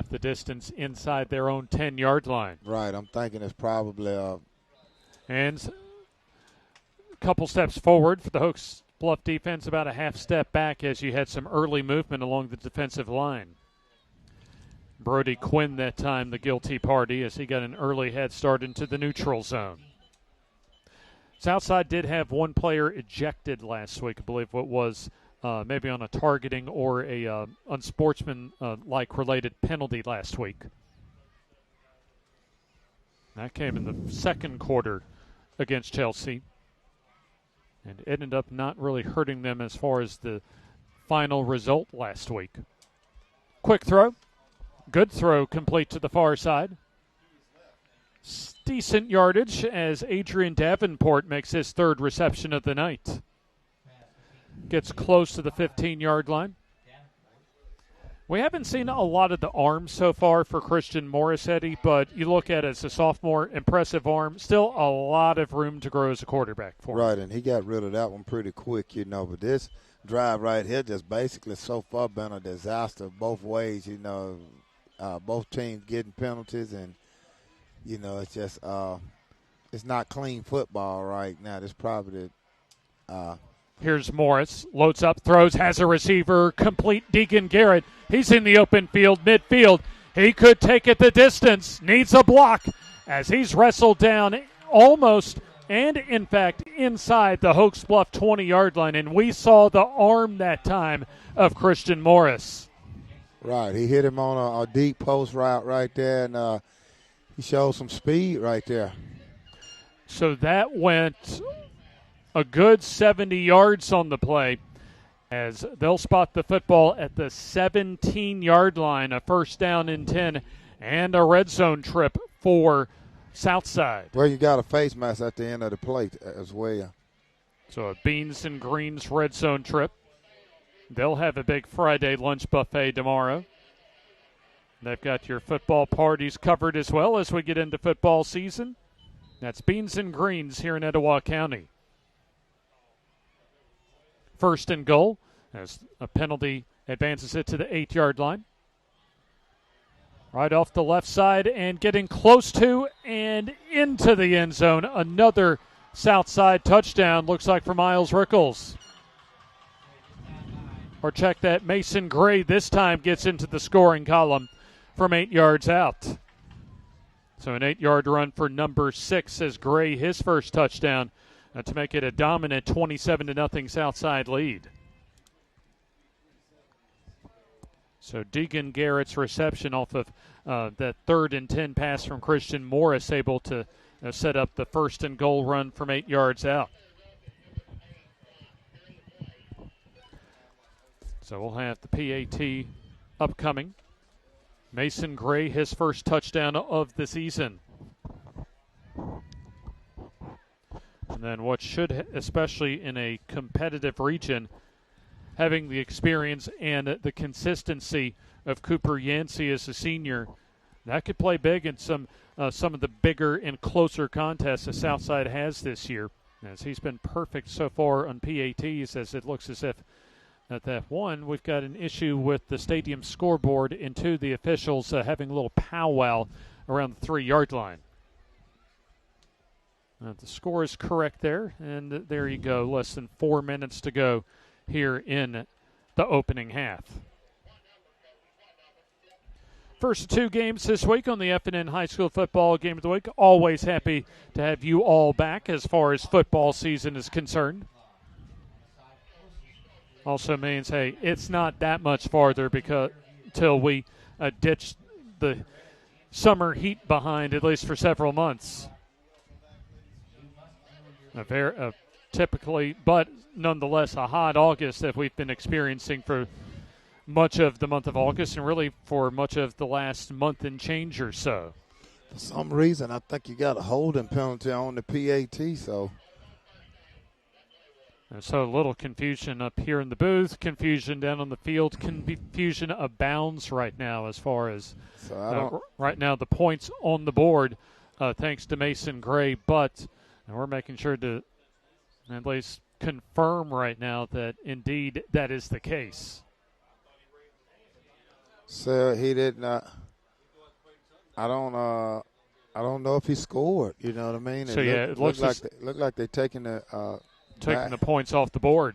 half the distance inside their own 10-yard line. Right, I'm thinking it's probably And a couple steps forward for the Hoax Bluff defense, about a half step back as you had some early movement along the defensive line. Brody Quinn that time the guilty party as he got an early head start into the neutral zone. Southside did have one player ejected last week, I believe what was maybe on a targeting or a unsportsman-like related penalty last week. That came in the second quarter against Chelsea. And it ended up not really hurting them as far as the final result last week. Quick throw. Good throw, complete to the far side. Decent yardage as Adrian Davenport makes his third reception of the night. Gets close to the 15-yard line. We haven't seen a lot of the arms so far for Christian Morris, Eddie, but you look at it as a sophomore, impressive arm. Still a lot of room to grow as a quarterback for him. Right, and he got rid of that one pretty quick, But this drive right here just basically so far been a disaster both ways, both teams getting penalties and, it's just it's not clean football right now. It's probably Here's Morris, loads up, throws, has a receiver, complete Deacon Garrett. He's in the open field, midfield. He could take it the distance, needs a block as he's wrestled down almost and, in fact, inside the Hoax Bluff 20-yard line. And we saw the arm that time of Christian Morris. Right, he hit him on a deep post route right there, and he showed some speed right there. So that went a good 70 yards on the play as they'll spot the football at the 17-yard line, a first down and 10, and a red zone trip for Southside. Well, you got a face mask at the end of the plate as well. So a beans and greens red zone trip. They'll have a big Friday lunch buffet tomorrow. They've got your football parties covered as well as we get into football season. That's beans and greens here in Etowah County. First and goal as a penalty advances it to the 8-yard line. Right off the left side and getting close to and into the end zone. Another Southside touchdown, looks like for Miles Rickles. Or check that, Mason Gray this time gets into the scoring column from 8 yards out. So an 8-yard run for number 6 as Gray his first touchdown to make it a dominant 27-0 Southside lead. So Deacon Garrett's reception off of that 3rd and 10 pass from Christian Morris able to set up the first and goal run from 8 yards out. So we'll have the PAT upcoming. Mason Gray, his first touchdown of the season. And then what should, especially in a competitive region, having the experience and the consistency of Cooper Yancey as a senior, that could play big in some of the bigger and closer contests that Southside has this year. As he's been perfect so far on PATs, as it looks as if at that one, we've got an issue with the stadium scoreboard, and 2, the officials having a little powwow around the 3-yard line. The score is correct there, and there you go. Less than 4 minutes to go here in the opening half. First 2 games this week on the FNN High School Football Game of the Week. Always happy to have you all back as far as football season is concerned. Also means, hey, it's not that much farther till we ditch the summer heat behind, at least for several months. Typically, but nonetheless, a hot August that we've been experiencing for much of the month of August and really for much of the last month and change or so. For some reason, I think you got a holding penalty on the PAT, so. So a little confusion up here in the booth, confusion down on the field, confusion abounds right now as far as right now the points on the board thanks to Mason Gray, but we're making sure to at least confirm right now that indeed that is the case. So he did not. I don't know if he scored. You know what I mean? So it looks like they're taking the the points off the board.